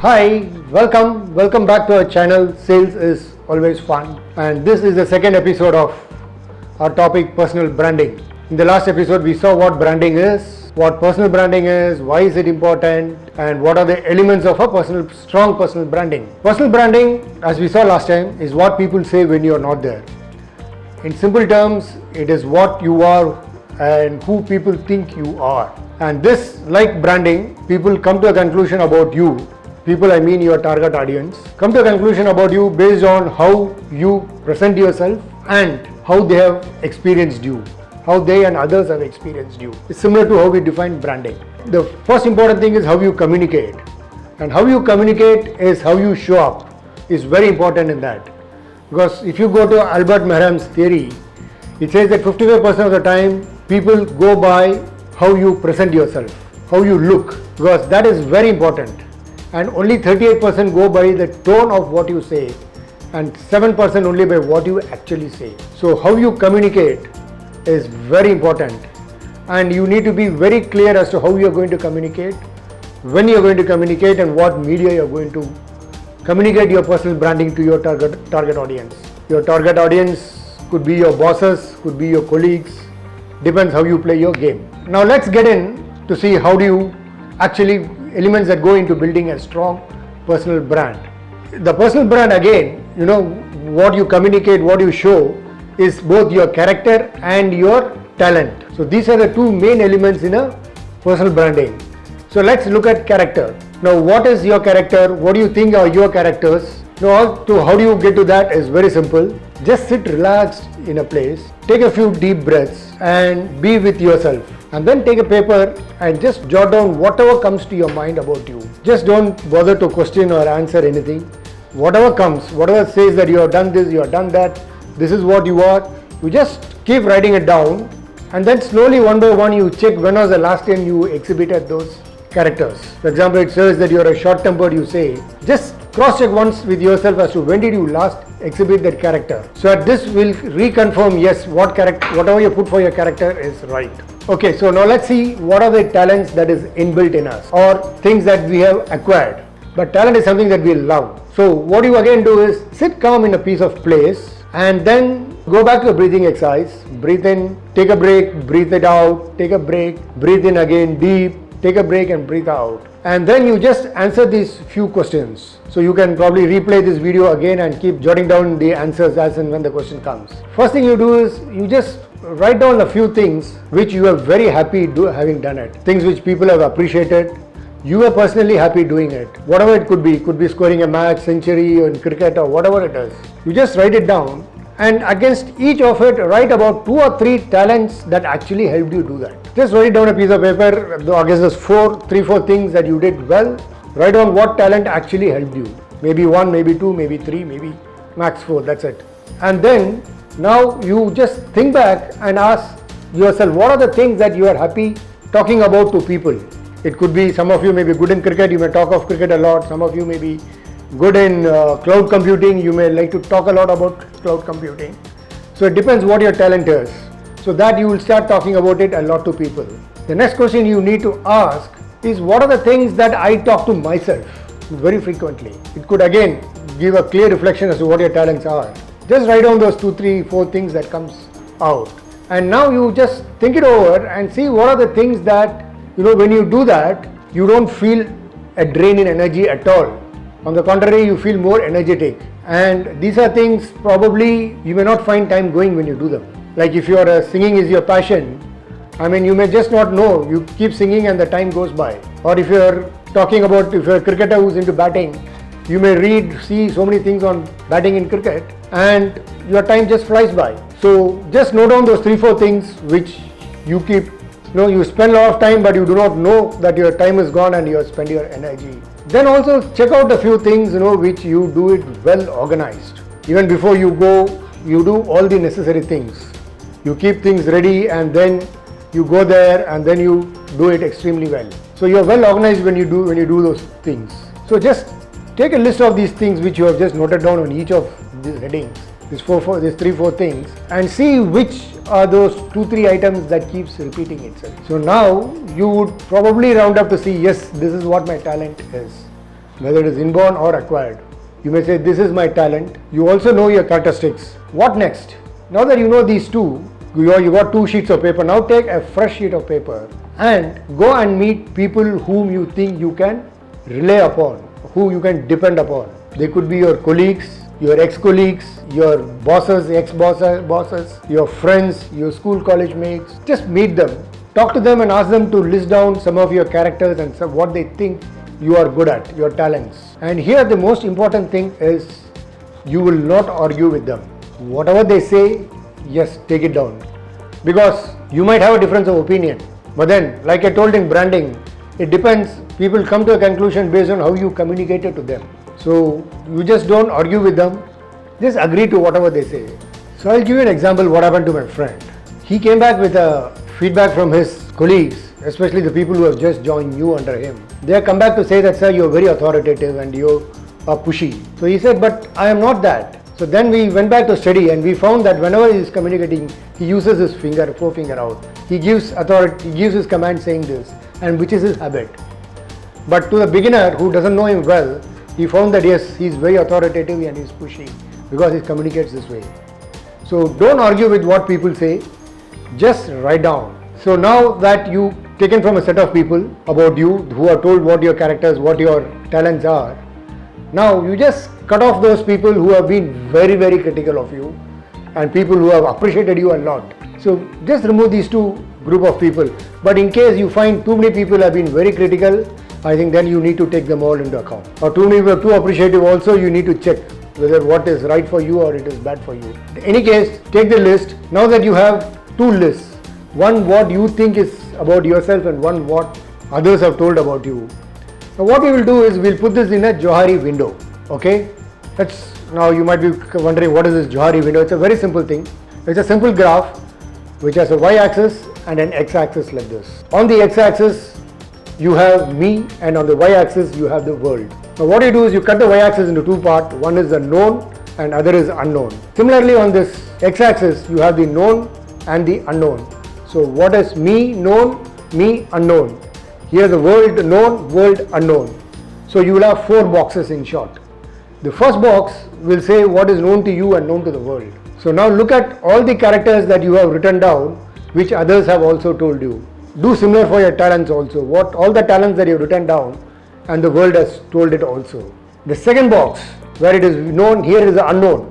Hi, welcome back to our channel. Sales is always fun, and this is the second episode of our topic, personal branding. In the last episode, we saw what branding is, what personal branding is, why is it important, and what are the elements of a strong personal branding. Personal branding, as we saw last time, is what people say when you are not there. In simple terms, it is what you are and who people think you are. And this, like branding, people come to a conclusion about you. People, I mean your target audience, come to a conclusion about you based on how you present yourself and how they have experienced you, how they and others have experienced you. It's similar to how we define branding. The first important thing is how you communicate. And how you communicate is how you show up, is very important in that. Because if you go to Albert Mehram's theory, it says that 55% of the time people go by how you present yourself, how you look, because that is very important. And only 38% go by the tone of what you say, and 7% only by what you actually say. So how you communicate is very important, and you need to be very clear as to how you are going to communicate, when you are going to communicate, and what media you are going to communicate your personal branding to your target audience. Your target audience could be your bosses, could be your colleagues, depends how you play your game. Now let's get in to see how do you actually elements that go into building a strong personal brand. The personal brand, again, what you communicate, what you show is both your character and your talent. So these are the two main elements in a personal branding. So let's look at character. Now what is your character? What do you think are your characters? Now how do you get to that is very simple. Just sit relaxed in a place, take a few deep breaths and be with yourself. And then take a paper and just jot down whatever comes to your mind about you. Just don't bother to question or answer anything. Whatever comes, whatever says that you have done this, you have done that, this is what you are, you just keep writing it down, and then slowly one by one you check when was the last time you exhibited those characters. For example, it says that you are a short-tempered, you say. Just cross-check once with yourself as to when did you last exhibit that character. So at this will reconfirm, yes, whatever you put for your character is right. Okay, so now let's see what are the talents that is inbuilt in us or things that we have acquired. But talent is something that we love. So what you again do is sit calm in a piece of place and then go back to a breathing exercise. Breathe in, take a break, breathe it out, take a break, breathe in again deep, take a break and breathe out. And then you just answer these few questions. So you can probably replay this video again and keep jotting down the answers as and when the question comes. First thing you do is you just write down a few things which you are very happy having done it. Things which people have appreciated. You are personally happy doing it. Whatever it could be scoring a match, century in cricket or whatever it is. You just write it down and against each of it write about 2 or 3 talents that actually helped you do that. Just write down a piece of paper against those 3-4 things that you did well. Write down what talent actually helped you. Maybe 1, maybe 2, maybe 3, maybe max 4, that's it. And then now you just think back and ask yourself what are the things that you are happy talking about to people. It could be some of you may be good in cricket, you may talk of cricket a lot. Some of you may be good in cloud computing, you may like to talk a lot about cloud computing. So it depends what your talent is. So that you will start talking about it a lot to people. The next question you need to ask is what are the things that I talk to myself very frequently. It could again give a clear reflection as to what your talents are. Just write down those 2, 3, 4 things that comes out. And now you just think it over and see what are the things that, when you do that, you don't feel a drain in energy at all. On the contrary, you feel more energetic. And these are things probably you may not find time going when you do them. Like if singing is your passion, you may just not know. You keep singing and the time goes by. Or if you're a cricketer who's into batting, you may see so many things on batting in cricket and your time just flies by. So just note down those 3-4 things which you keep. You spend a lot of time but you do not know that your time is gone and you have spent your energy. Then also check out a few things which you do it well organized. Even before you go, you do all the necessary things. You keep things ready and then you go there and then you do it extremely well. So you are well organized when you do those things. So just take a list of these things which you have just noted down on each of these headings, these 3-4 things, and see which are those 2-3 items that keeps repeating itself. So now you would probably round up to see, yes, this is what my talent is. whether it is inborn or acquired. You may say, this is my talent. You also know your characteristics. What next? Now that you know these two, you got 2 sheets of paper. Now take a fresh sheet of paper and go and meet people whom you think you can rely upon, who you can depend upon. They could be your colleagues, your ex-colleagues, your bosses, ex-bosses, your friends, your school college mates. Just meet them. Talk to them and ask them to list down some of your characters and what they think you are good at, your talents. And here the most important thing is you will not argue with them. Whatever they say, yes, take it down. Because you might have a difference of opinion. But then, like I told in branding, it depends. People come to a conclusion based on how you communicated to them. So you just don't argue with them. Just agree to whatever they say. So I'll give you an example what happened to my friend. He came back with a feedback from his colleagues, especially the people who have just joined new under him. They have come back to say that, sir, you're very authoritative and you are pushy. So he said, but I am not that. So then we went back to study and we found that whenever he is communicating, he uses his forefinger out. He gives authority, he gives his command saying this, and which is his habit. But to the beginner who doesn't know him well, he found that yes, he is very authoritative and he is pushy because he communicates this way. So don't argue with what people say, just write down. So now that you taken from a set of people about you who are told what your characters, what your talents are, now you just cut off those people who have been very, very critical of you and people who have appreciated you a lot. So just remove these 2 group of people. But in case you find too many people have been very critical, I think then you need to take them all into account. Or too many people are too appreciative also, you need to check whether what is right for you or it is bad for you. In any case, take the list. Now that you have 2 lists, one what you think is about yourself and one what others have told about you. Now what we will do is we'll put this in a Johari window. Okay? Now you might be wondering what is this Johari window. It's a very simple thing. It's a simple graph which has a y-axis and an x-axis like this. On the x-axis you have me and on the y-axis you have the world. Now what you do is you cut the y-axis into 2 parts. One is the known and other is unknown. Similarly on this x-axis you have the known and the unknown. So what is me known, me unknown. Here the world known, world unknown. So you will have 4 boxes in short. The first box will say what is known to you and known to the world. So now look at all the characters that you have written down which others have also told you. Do similar for your talents also. All the talents that you have written down and the world has told it also. The second box where it is known, here is the unknown.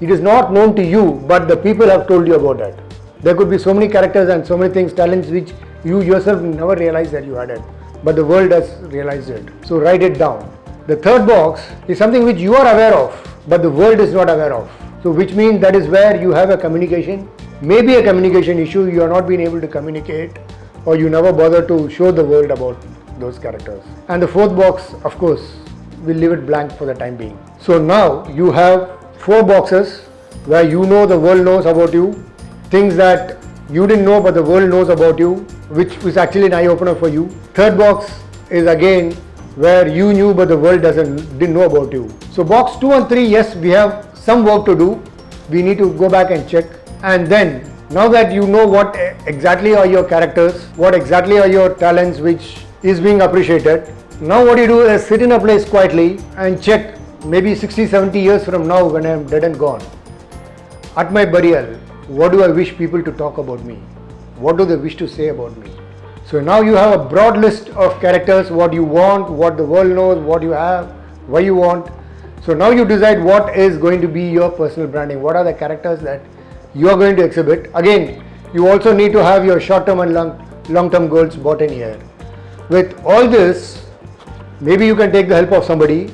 It is not known to you but the people have told you about that. There could be so many characters and so many things, talents which you yourself never realized that you had it. But the world has realized it. So write it down. The third box is something which you are aware of but the world is not aware of. So which means that is where you have a communication, maybe a communication issue, you are not being able to communicate or you never bother to show the world about those characters. And the fourth box, of course, we'll leave it blank for the time being. So now you have 4 boxes where you know the world knows about you, things that you didn't know but the world knows about you, which is actually an eye-opener for you. Third box is again where you knew but the world didn't know about you. So box 2 and 3, yes, we have some work to do. We need to go back and check. And then now that you know what exactly are your characters, what exactly are your talents which is being appreciated, now what you do is sit in a place quietly and check maybe 60-70 years from now when I am dead and gone. At my burial, what do I wish people to talk about me? What do they wish to say about me? So now you have a broad list of characters, what you want, what the world knows, what you have, why you want. So now you decide what is going to be your personal branding. What are the characters that you are going to exhibit? Again, you also need to have your short-term and long-term goals bought in here. With all this, maybe you can take the help of somebody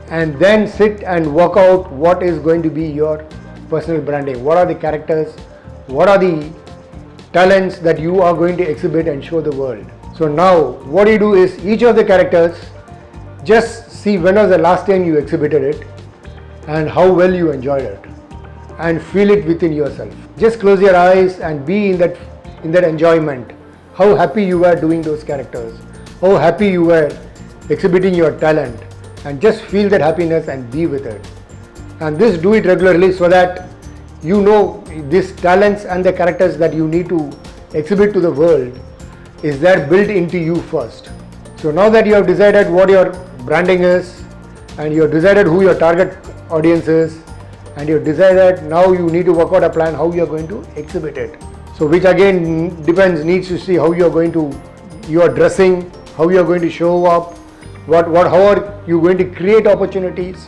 and then sit and work out what is going to be your personal branding. What are the characters? What are the talents that you are going to exhibit and show the world? So now what you do is each of the characters, just see when was the last time you exhibited it and how well you enjoyed it and feel it within yourself. Just close your eyes and be in that enjoyment. How happy you were doing those characters, how happy you were exhibiting your talent, and just feel that happiness and be with it. And this do it regularly so that you know these talents and the characters that you need to exhibit to the world is there built into you first. So now that you have decided what your branding is, and you have decided who your target audience is, and you have decided now you need to work out a plan how you are going to exhibit it. So which again needs to see how you are going to, you are dressing, how you are going to show up, how are you going to create opportunities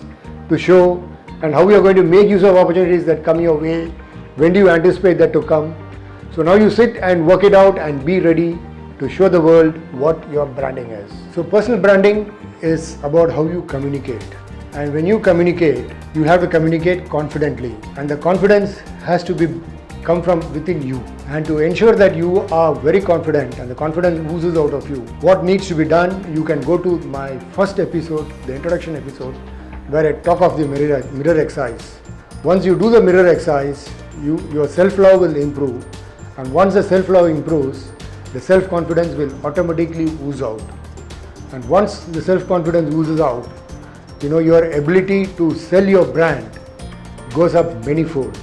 to show, and how you are going to make use of opportunities that come your way. When do you anticipate that to come? So now you sit and work it out and be ready to show the world what your branding is. So personal branding is about how you communicate. And when you communicate, you have to communicate confidently. And the confidence has to come from within you. And to ensure that you are very confident and the confidence oozes out of you, what needs to be done, you can go to my first episode, the introduction episode, where I talk of the mirror exercise. Once you do the mirror exercise, your self-love will improve. And once the self-love improves, the self-confidence will automatically ooze out. And once the self-confidence oozes out, your ability to sell your brand goes up manyfold.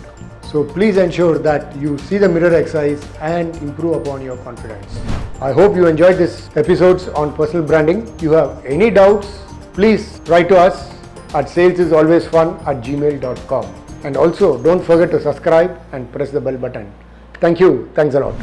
So please ensure that you see the mirror exercise and improve upon your confidence. I hope you enjoyed this episodes on personal branding. If you have any doubts, please write to us at salesalwaysfun@gmail.com. And also don't forget to subscribe and press the bell button. Thank you. Thanks a lot.